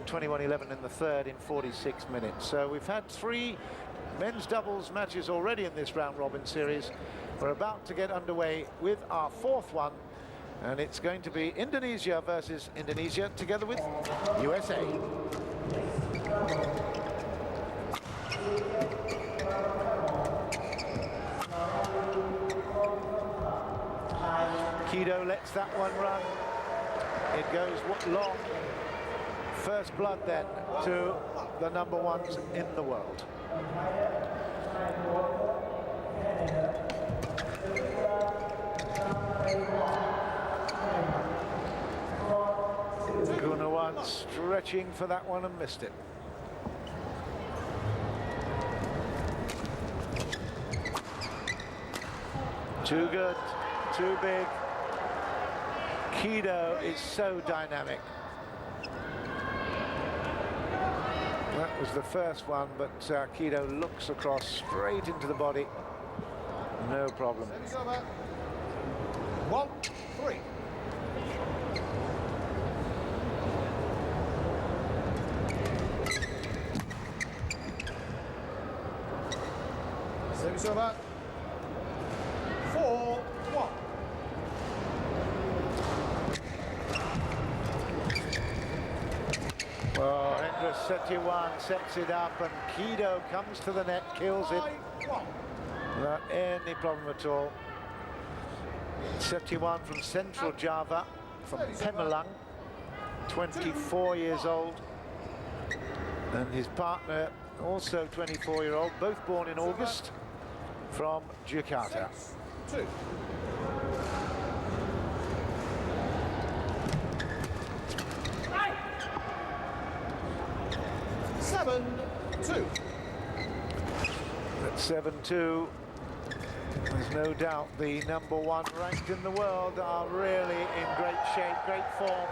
21-11 in the third in 46 minutes. So we've had 3 men's doubles matches already in this round-robin series. We're about to get underway with our 4th one, and it's going to be Indonesia versus Indonesia together with USA. Kido lets that one run. It goes long. First blood then to the number ones in the world. T.Gunawan stretching for that one and missed it. Too good, too big. Kido is so dynamic. That was the first one, but Kido looks across straight into the body. No problem. 1-3. Service over. 4-1. Well, H.Setiawan sets it up, and Kido comes to the net, kills it. Without any problem at all. Setiawan from Central Java, from Pemalang, 24 years old. And his partner, also 24-year-old, both born in August, from Jakarta. 6-2. 7-2. At 7-2, there's no doubt the number 1 ranked in the world are really in great shape, great form,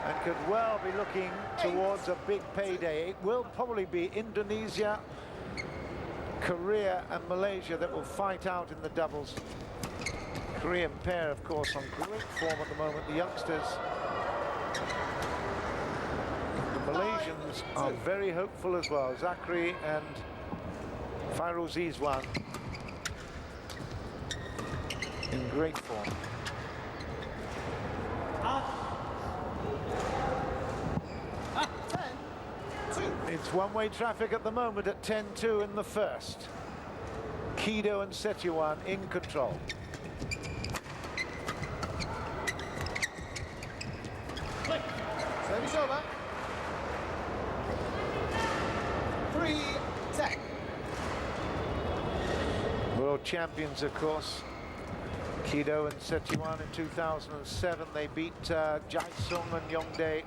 and could well be looking towards a big payday. It will probably be Indonesia, Korea and Malaysia that will fight out in the doubles. Korean pair, of course, on great form at the moment, the youngsters. The Malaysians are very hopeful as well. Zakri and Fairuzizwan in great form. It's one-way traffic at the moment at 10-2 in the first. Kido and Setiawan in control. Service over. 3-10. World champions, of course. Kido and Setiawan in 2007. They beat Jae-sung and Yongdae.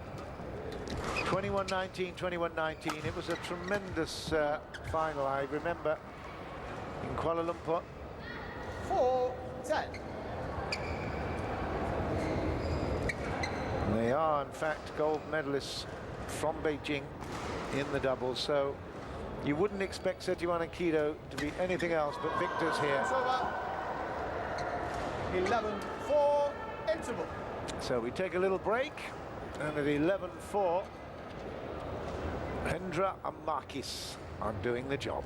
21-19, 21-19. It was a tremendous final, I remember, in Kuala Lumpur. 4-10. They are, in fact, gold medalists from Beijing in the doubles, so you wouldn't expect Setiawan and Kido to be anything else but victors here. 11-4 interval. So we take a little break, and at 11-4, Hendra and Marquis are doing the job.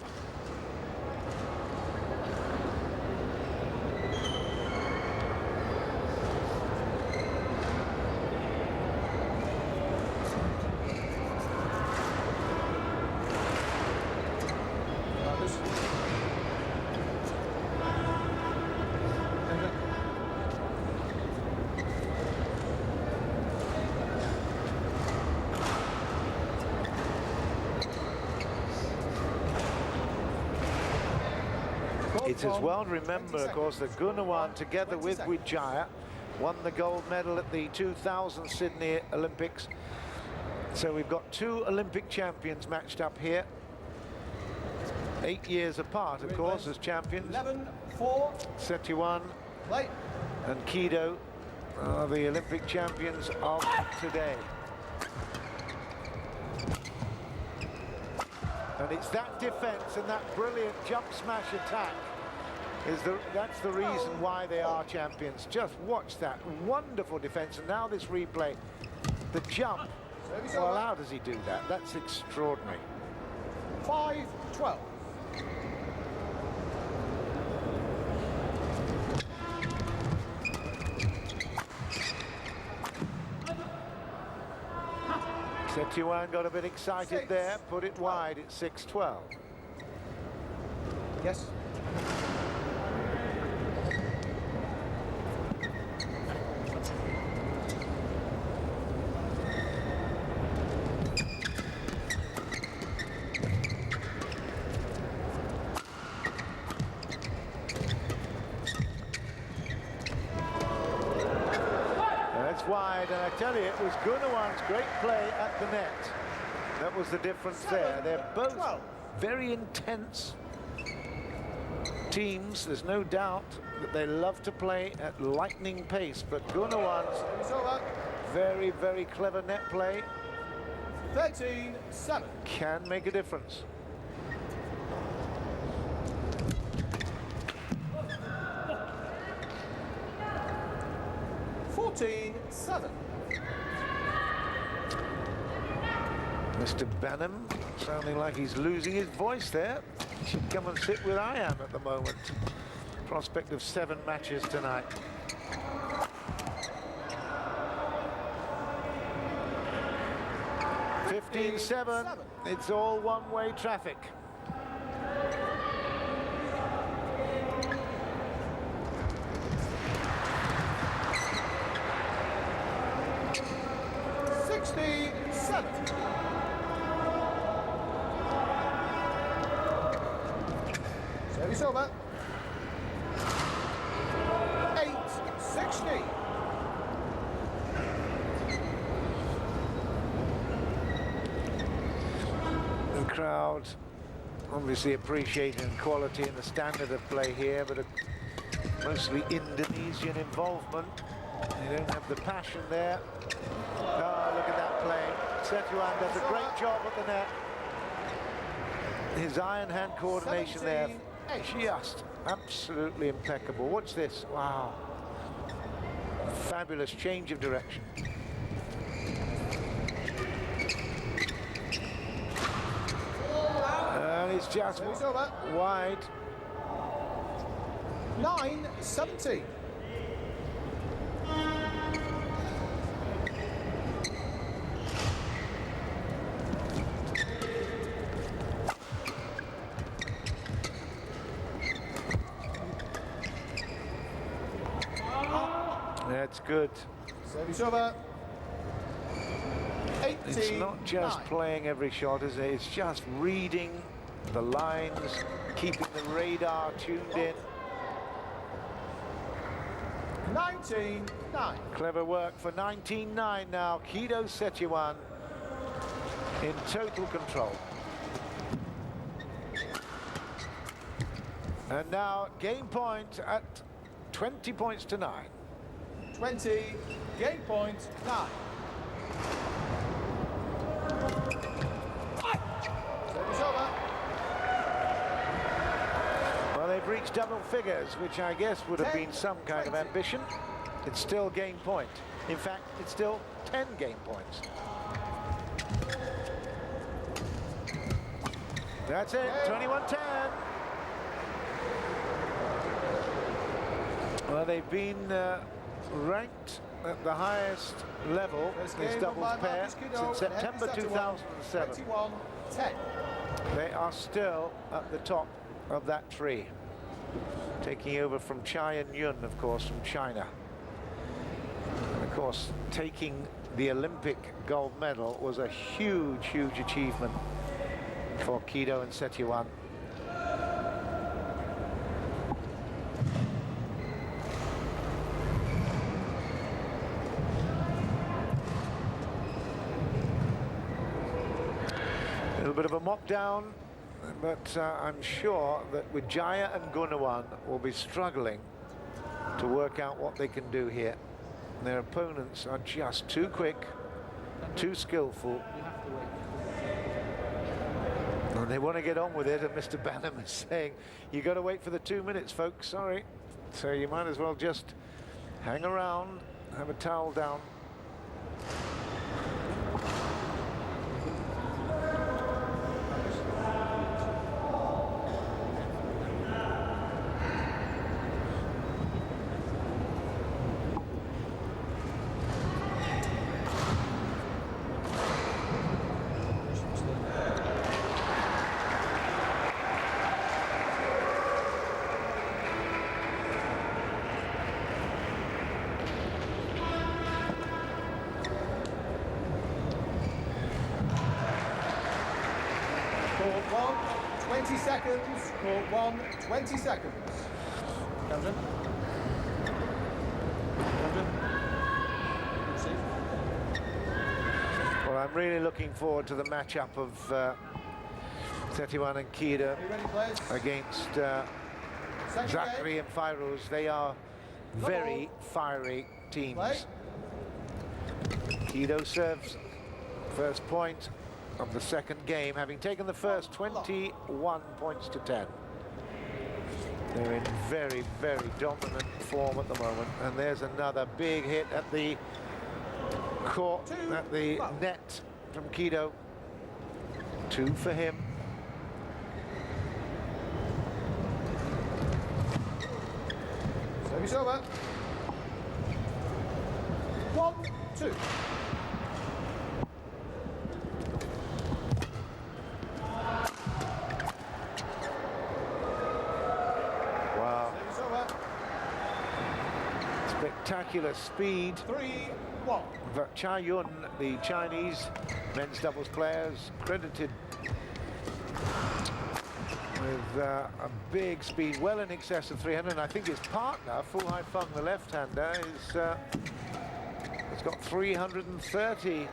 It's as well to remember, of course, that Gunawan, together with Wijaya, won the gold medal at the 2000 Sydney Olympics. So we've got 2 Olympic champions matched up here. 8 years apart, of course, as champions. 11-4. Setiawan and Kido are the Olympic champions of today. And it's that defense and that brilliant jump smash attack that's the reason why they are champions. Just watch that wonderful defense, and now this replay. The jump Service Well, over. how does he do that? That's extraordinary. 5-12. H.Setiawan got a bit excited 6-12. there, put it wide at 6-12. Yes. That's wide, and I tell you, it was Gunawan's great play at the net. That was the difference there. They're both 12. very intense teams. There's no doubt that they love to play at lightning pace, but Gunawan's Service over. very, very clever net play 13-7. can make a difference. Mr. Benham sounding like he's losing his voice there. He should come and sit where I am at the moment. Prospect of 7 matches tonight. (15-7). It's all one-way traffic. Service over. 8-16. The crowd obviously appreciating the quality and the standard of play here, but mostly Indonesian involvement. They don't have the passion there. Oh, look at that play. H.Setiawan does a great job at the net. His iron hand coordination there, just absolutely impeccable. Watch this. Wow. Fabulous change of direction. And it's just wide. 9-17. That's good. Service over. 18. It's not just playing every shot, is it? It's just reading the lines, keeping the radar tuned in. 19-9. Clever work for 19-9 now. M.Kido H.Setiawan in total control. And now game point at 20 points to 9. 20. Game point 9. Service over. Well, they've reached double figures, which I guess would have been some kind of ambition. It's still game point. In fact, it's still 10 game points. That's it, 21-10. Well, they've been ranked at the highest level, this doubles pair, since September 2007. 21-10. They are still at the top of that tree, taking over from Chai and Yun, of course, from China. And of course, taking the Olympic gold medal was a huge, huge achievement for M.Kido and H.Setiawan. A little bit of a mop down, but I'm sure that Wijaya and Gunawan will be struggling to work out what they can do here. Their opponents are just too quick, too skillful. And they want to get on with it, and Mr. Benham is saying, you got to wait for the 2 minutes, folks, sorry. So you might as well just hang around, have a towel down. 1, 20 seconds. Court 1, 20 seconds. Captain. Well, I'm really looking forward to the matchup of H.Setiawan and M.Kido against Zachary and Fairuz. They are very fiery teams. M.Kido serves first point of the second game, having taken the first 21 points to 10. They're in very, very dominant form at the moment. And there's another big hit at the court, at the net from M.Kido. 2 for him. Service over. 1, 2. Wow. Spectacular speed. 3, 1. But Cha Yun, the Chinese men's doubles players, credited with a big speed, well in excess of 300. And I think his partner, Fu Haifeng, the left-hander, has got 330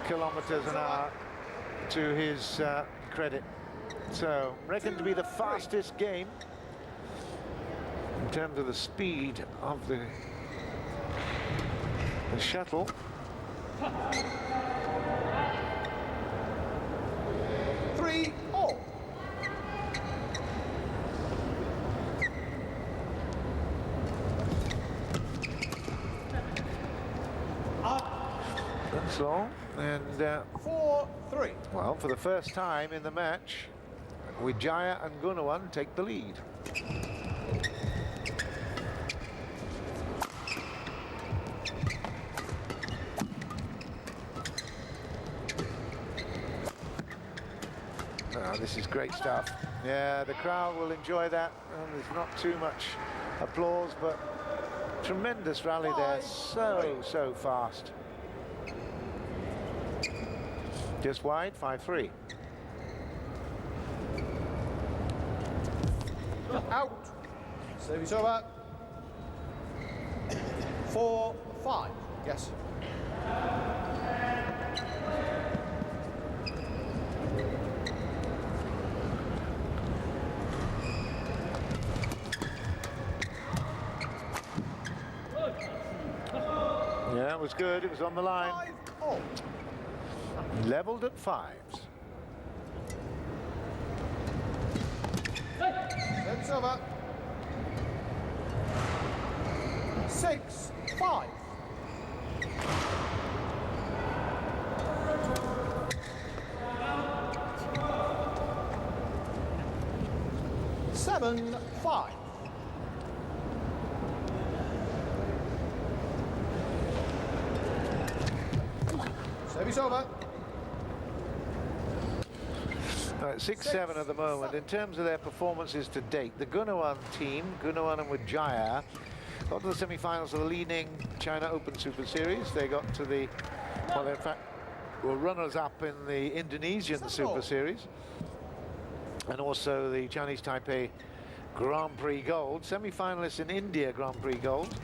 kilometers an hour to his credit. So, reckoned to be the fastest game in terms of the speed of the shuttle. 3, all. That's all. And 4, 3. well, for the first time in the match, Wijaya and Gunawan take the lead. This is great stuff. Yeah, the crowd will enjoy that. There's not too much applause, but tremendous rally there. So fast. Just wide, 5-3. Out. Service over. 4, 5. Yes. Yeah, it was good. It was on the line. 5, all. Leveled at 5s. Service over. 6, 5. Seven, 5. Service over. 6-7 at the moment. In terms of their performances to date, the Gunawan team, Gunawan and Wijaya, got to the semi-finals of the leading China Open Super Series. They got to the, well, in fact, were runners-up in the Indonesian Super Series, and also the Chinese Taipei Grand Prix Gold, semi-finalists in India Grand Prix Gold,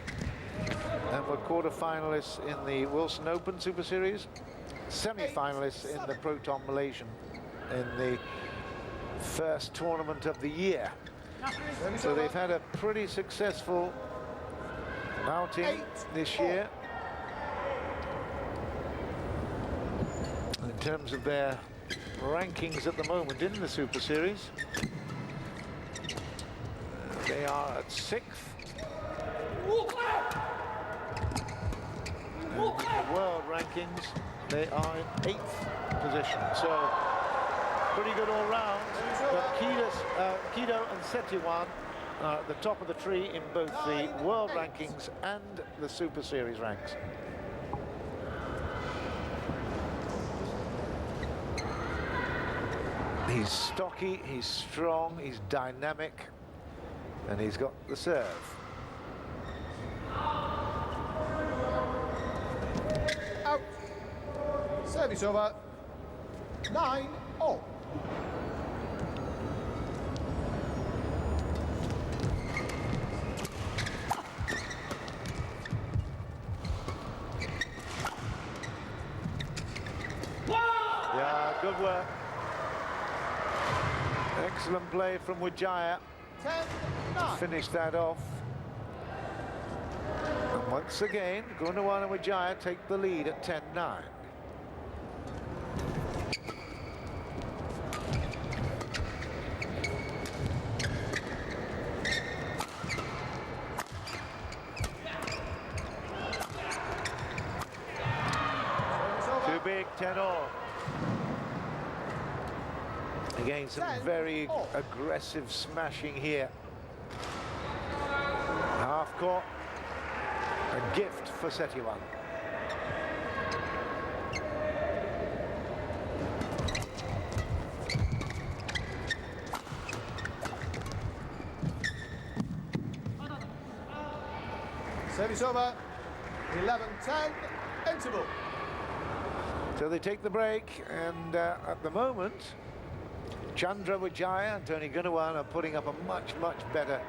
and were quarter-finalists in the Wilson Open Super Series, semi-finalists in the Proton Malaysian in the first tournament of the year. So they've had a pretty successful outing this year. In terms of their rankings at the moment in the Super Series, they are at 6th. And in the world rankings, they are in 8th position. So pretty good all round. But M.Kido and Setiawan are at the top of the tree in both the world rankings and the Super Series ranks. He's stocky, he's strong, he's dynamic, and he's got the serve. Out. Service over. 9, all. good work. Excellent play from Wijaya. 10-9. Finish that off. And once again, Gunawan and Wijaya take the lead at 10-9. Too big, 10-all. Again, some very aggressive smashing here. Half court. A gift for Setiawan. Service over. 11-10. Interval. So they take the break, and at the moment, Chandra Wijaya and Tony Gunawan are putting up a much better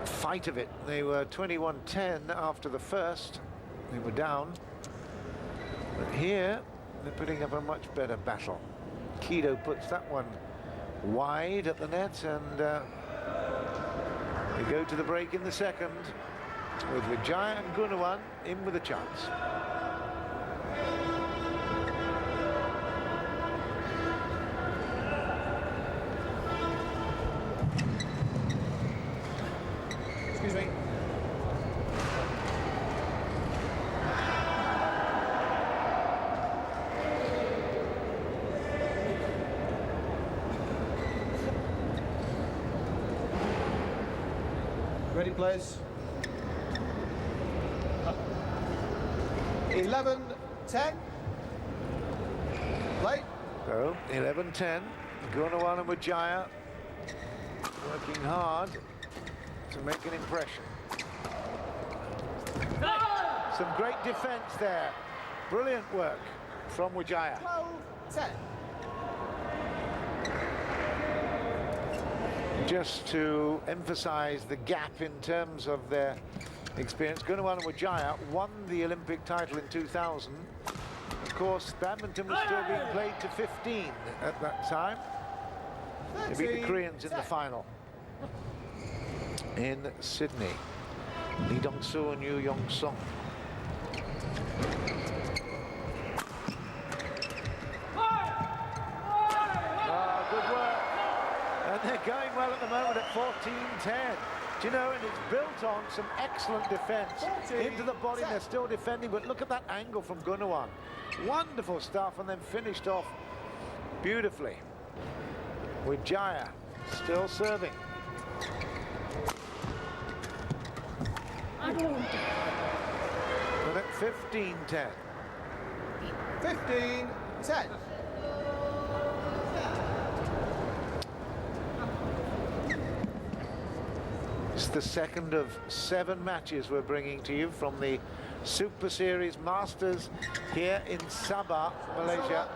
fight of it. They were 21-10 after the first. They were down. But here, they're putting up a much better battle. M.Kido puts that one wide at the net, and they go to the break in the second with Wijaya and Gunawan in with a chance. Excuse me. Ready, players? 11-10. Play. So, 11-10. Gunawan and Wijaya working hard to make an impression. Some great defense there. Brilliant work from Wijaya. 12-10. Just to emphasize the gap in terms of their experience, Gunawan and Wijaya won the Olympic title in 2000. Of course, badminton was still being played to 15 at that time. They beat the Koreans in the final in Sydney. Lee Dong-soo and Yu Yong-song. Good work. And they're going well at the moment at 14-10. Do you know, and it's built on some excellent defense. Into the body, they're still defending, but look at that angle from Gunawan. Wonderful stuff, and then finished off beautifully. Wijaya still serving. And at 15-10. 15-10. It's the second of 7 matches we're bringing to you from the Superseries Masters here in Sabah, Malaysia.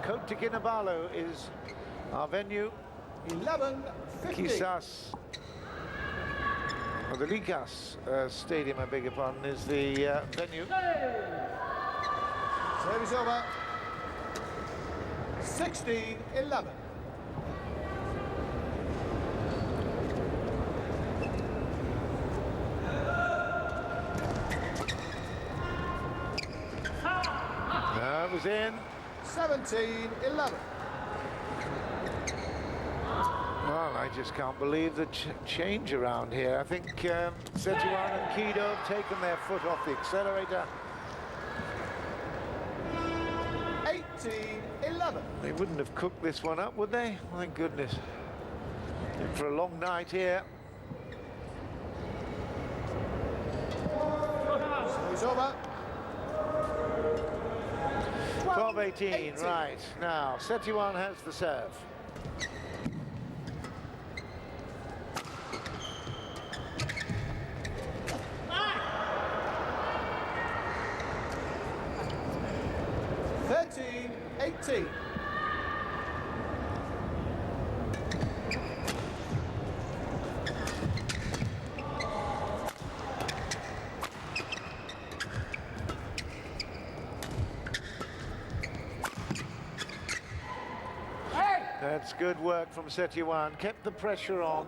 Kota Kinabalu is our venue. 11-15. Kisas, or the Likas Stadium, I beg your pardon, is the venue. Service over. 16-11. That was in. 17-11. Well, I just can't believe the change around here. I think H.Setiawan and M.Kido have taken their foot off the accelerator. 18-11. They wouldn't have cooked this one up, would they? My goodness. In for a long night here. Service over. 12-18, right. Now, Setiawan has the serve. $13-18. That's good work from Setiawan. Kept the pressure on.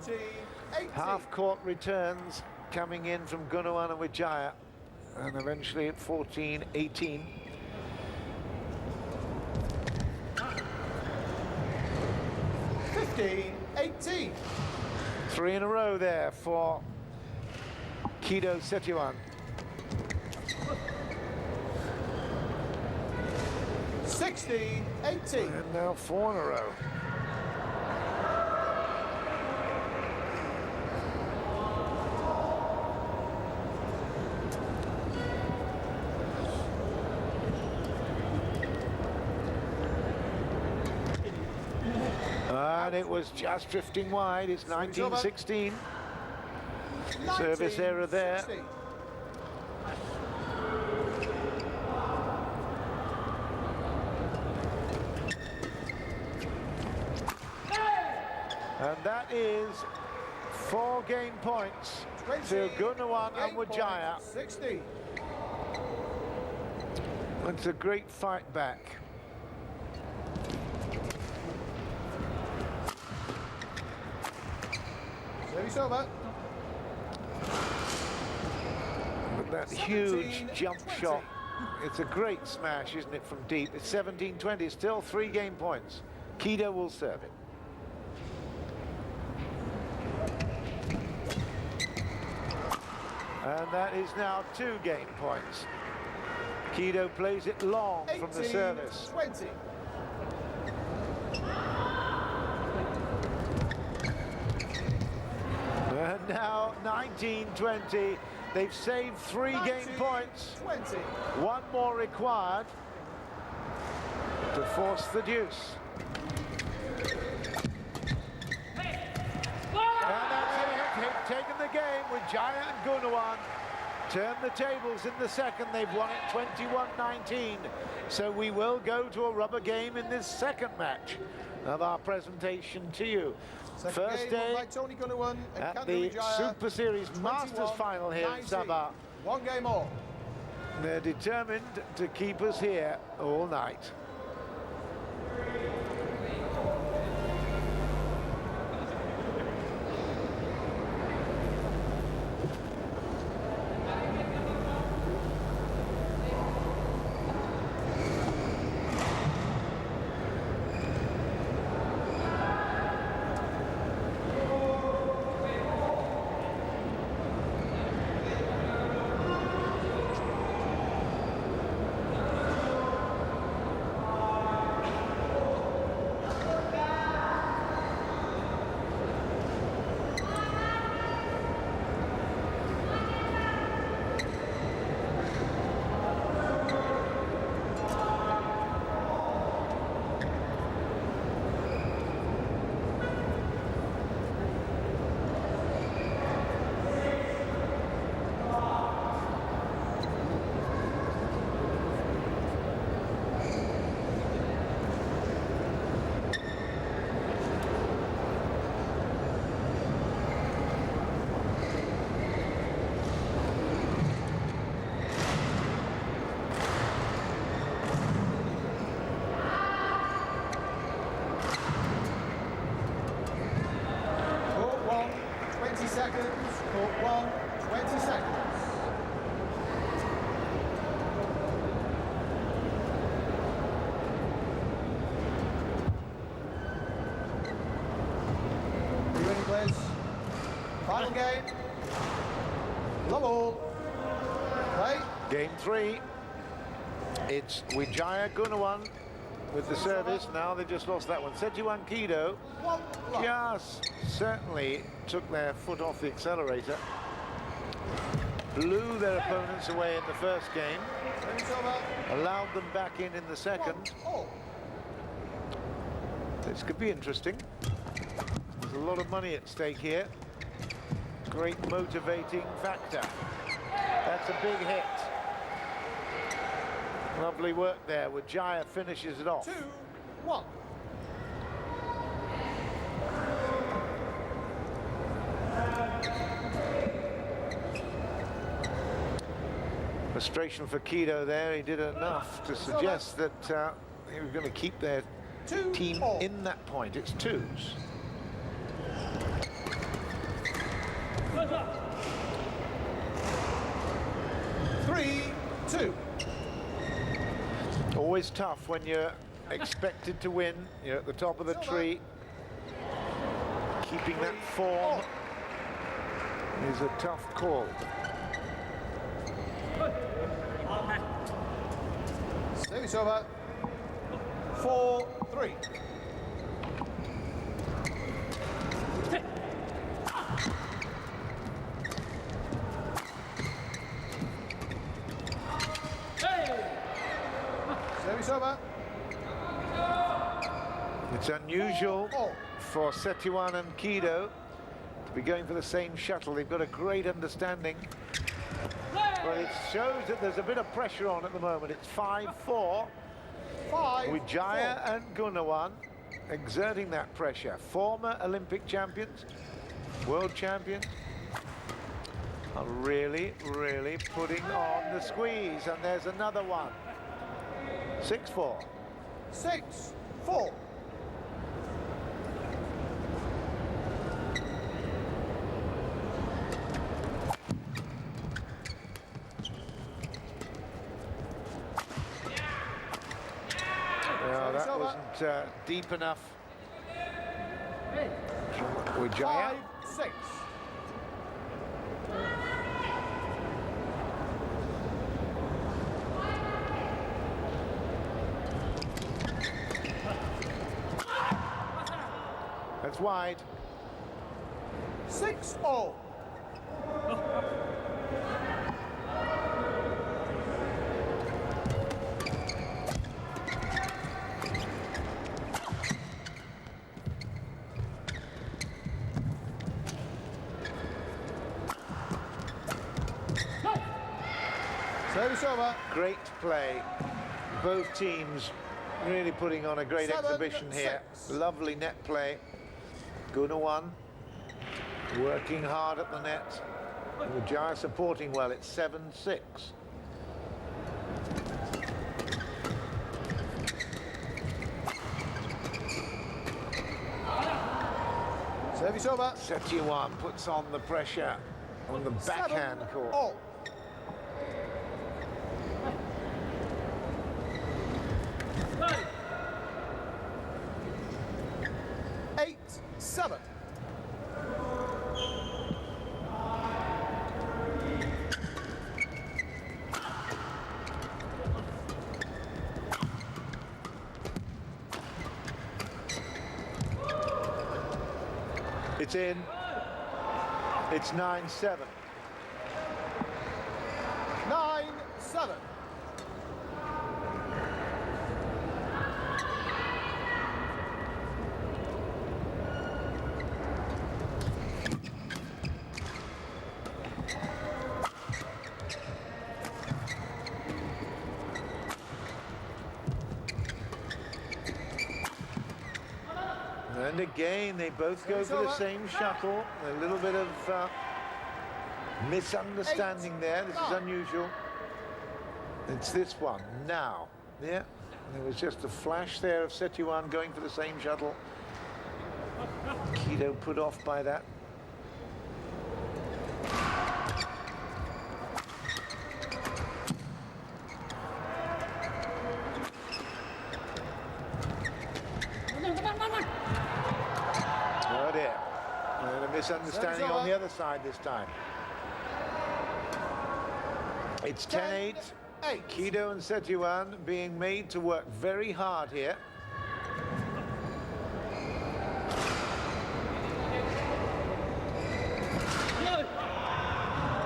14-18. Half-court returns coming in from Gunawan and Wijaya. And eventually at 14-18. (15-18). 3 in a row there for M.Kido Setiawan. 16-18. And now 4 in a row. And it was just drifting wide. It's 19-16. Service error there. And that is 4 game points to Gunawan and Wijaya. 60. It's a great fight back. Service over. But that huge jump shot. It's a great smash, isn't it, from deep? It's 17-20, still 3 game points. M.Kido will serve it. And that is now 2 game points. M.Kido plays it long from the service. 20. And now 19-20. They've saved 3 game points. 20. 1 more required to force the deuce. And that's it. They've taken the game with Wijaya and Gunawan. Turn the tables in the second. They've won it 21-19. So we will go to a rubber game in this second match of our presentation to you. First day at the Superseries Masters final here in Sabah. 1 game more. They're determined to keep us here all night. Court 1, 20 seconds. Are you ready, please? Final game. Love all. Play. Game 3. It's Wijaya Gunawan with the service. Now they just lost that one. Setiawan M.Kido just certainly took their foot off the accelerator. Blew their opponents away in the first game. Allowed them back in the second. This could be interesting. There's a lot of money at stake here. Great motivating factor. That's a big hit. Lovely work there. Wijaya finishes it off. 2-1. Frustration for M.Kido there. He did enough to suggest that he was going to keep their team in that point. It's twos. Three, two. Always tough when you're expected to win. You're at the top of the tree. Keeping that form is a tough call. Service over. 4-3. Service over. It's unusual for H.Setiawan and M.Kido to be going for the same shuttle. They've got a great understanding. But it shows that there's a bit of pressure on at the moment. It's 5-4. Wijaya and Gunawan exerting that pressure. Former Olympic champions, world champions, are really, really putting on the squeeze. And there's another one. 6-4. 6-4. No, that wasn't deep enough. Wijaya. 5-6. That's wide. 6-all. Service over. Great play. Both teams really putting on a great exhibition here. Lovely net play. Gunawan working hard at the net. Wijaya supporting well. It's 7-6. Service over. H.Setiawan puts on the pressure on the backhand court. 7-all. It's in. It's 9-7. 9-7. And again, they both go for the same shuttle. A little bit of misunderstanding there. This is unusual. It's this one now. Yeah, there was just a flash there of H.Setiawan going for the same shuttle. M.Kido put off by that. Oh dear. And a misunderstanding on the other side this time. It's 10-8. M.Kido and H.Setiawan being made to work very hard here.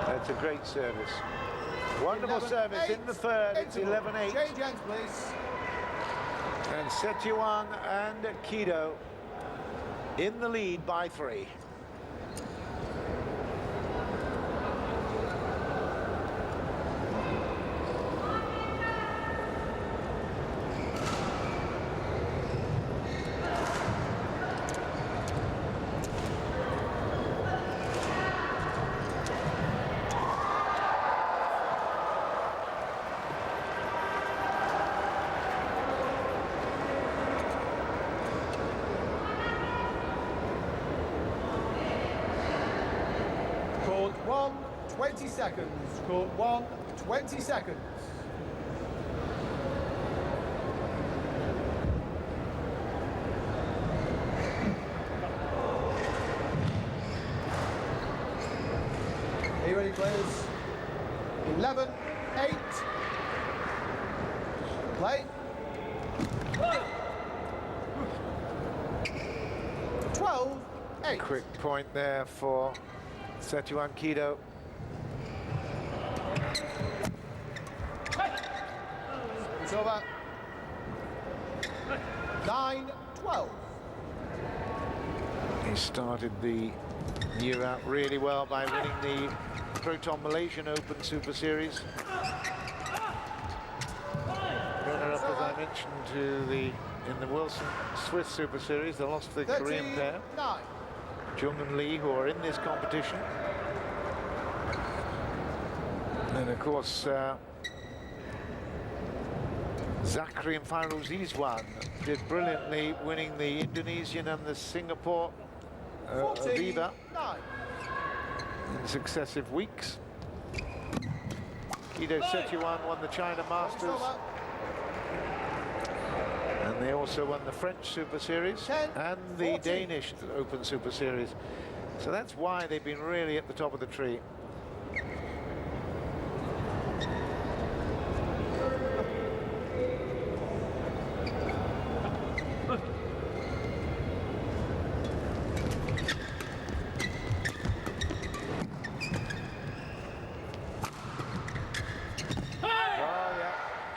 That's a great service. Wonderful service in the third. It's 11-8. Change ends, please. And H.Setiawan and M.Kido in the lead by 3. 20 seconds. Court 1, 20 seconds. Are you ready, players? 11, 8. Play. 12, 8. Quick point there for M.Kido. It's over. 9, 12. He started the year out really well by winning the Proton Malaysian Open Super Series. Runner-up, as I mentioned, in the Wilson Swiss Super Series. They lost the 13, Korean pair, 9. Jung and Lee, who are in this competition. And of course, Zachary and Fairuz did brilliantly, winning the Indonesian and the Singapore 14, Aviva 9. in successive weeks. H.Setiawan won the China Masters, and they also won the French Super Series 10, and the 14. Danish Open Super Series. So that's why they've been really at the top of the tree.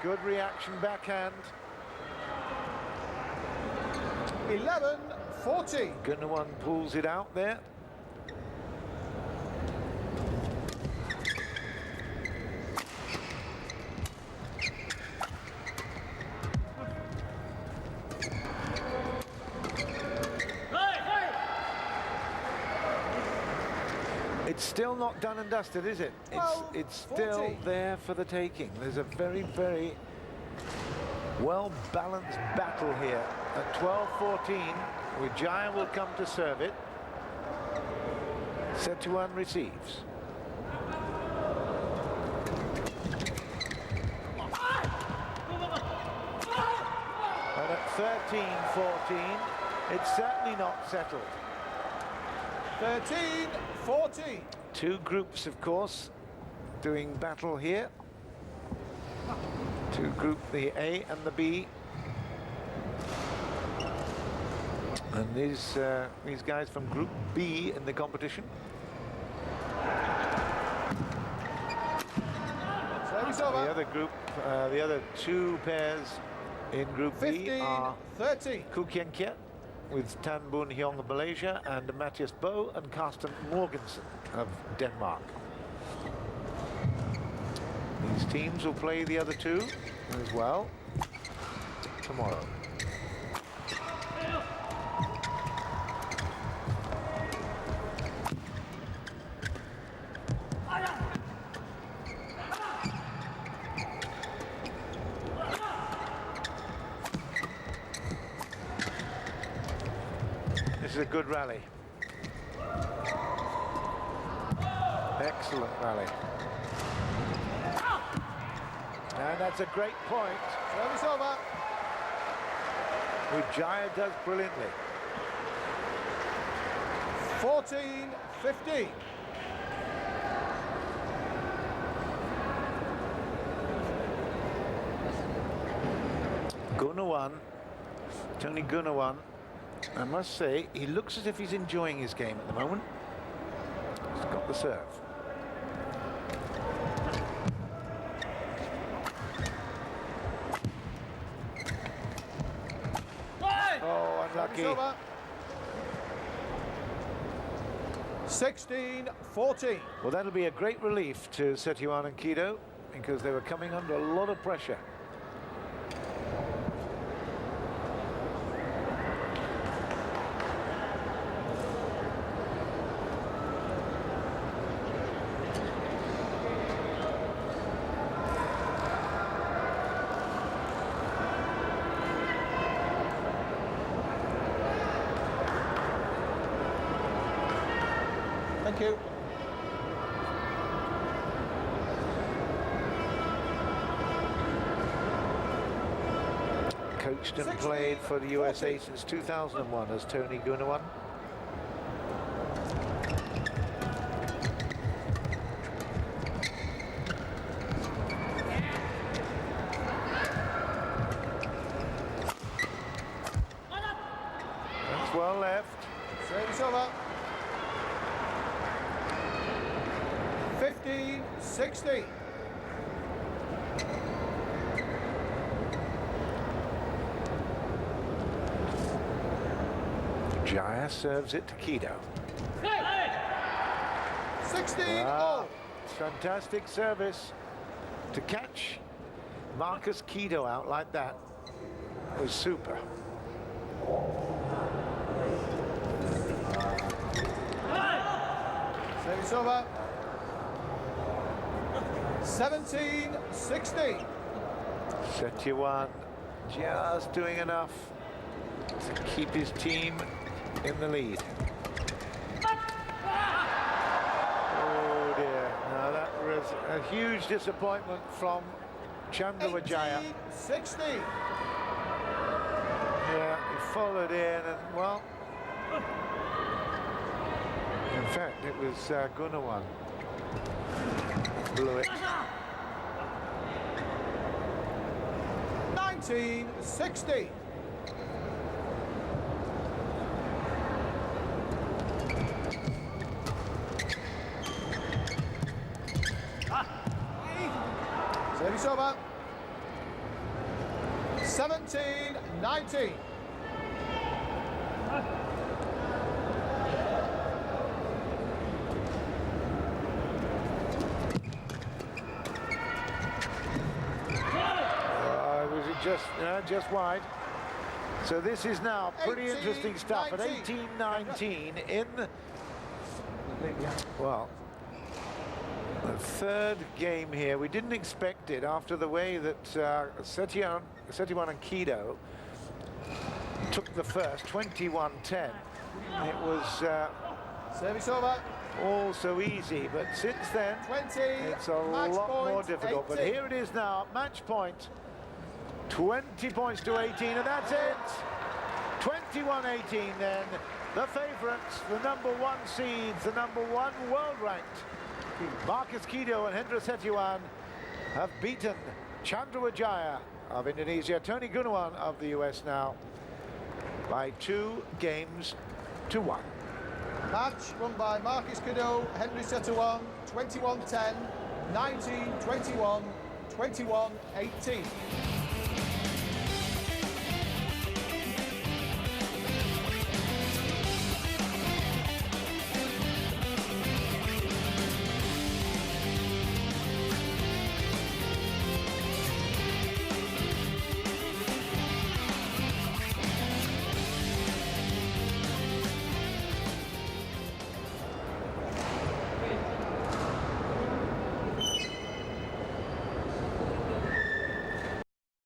Good reaction backhand. 11, 14. Gunawan pulls it out there. It's still not done and dusted, is it? It's still 14. there for the taking. There's a very, very well-balanced battle here. At 12-14, Wijaya will come to serve it. Setiawan receives. And at 13-14, it's certainly not settled. 13, 14. Two groups, of course, doing battle here. To group the A and the B. And these guys from Group B in the competition. Service over. The other group, the other two pairs in Group 15, B are 13. Kukien Kiet with Tan Boon Hyong of Malaysia and Matthias Bo and Carsten Morgensen of Denmark. These teams will play the other two as well tomorrow. This is a good rally. Excellent rally. And that's a great point. Service over. Wijaya does brilliantly. 14, 15. Gunawan, Tony Gunawan, I must say, he looks as if he's enjoying his game at the moment. He's got the serve. Oh, unlucky. 16, 14. Well, that'll be a great relief to Setiawan and Kido because they were coming under a lot of pressure. Thank you. Coached and played for the USA since 2001 as T.Gunawan. That's well left. Service over. 15-16. Wijaya serves it to Kido. 16 all. Fantastic service to catch Marcus Kido out like that was super. Service over. 17-16. H.Setiawan just doing enough to keep his team in the lead. Oh dear, now that was a huge disappointment from Wijaya. 18-16. Yeah, he followed in and, well, in fact, it was Gunawan blew it. 19-16. Service over. 17-19. Just wide. So this is now pretty 18, interesting stuff 19. At 18-19 in the, well, the third game here. We didn't expect it after the way that H.Setiawan and Kido took the first 21-10. It was Service over. all so easy, but since then 20. it's a lot more difficult. 18. But here it is now, match point. 20 points to 18, and that's it. 21-18 then. The favourites, the #1 seeds, the #1 world ranked. Marcus Kido and H.Setiawan have beaten Wijaya of Indonesia, T.Gunawan of the US now, by 2 games to 1. Match won by Marcus Kido, H.Setiawan, 21-10, 19-21, 21-18.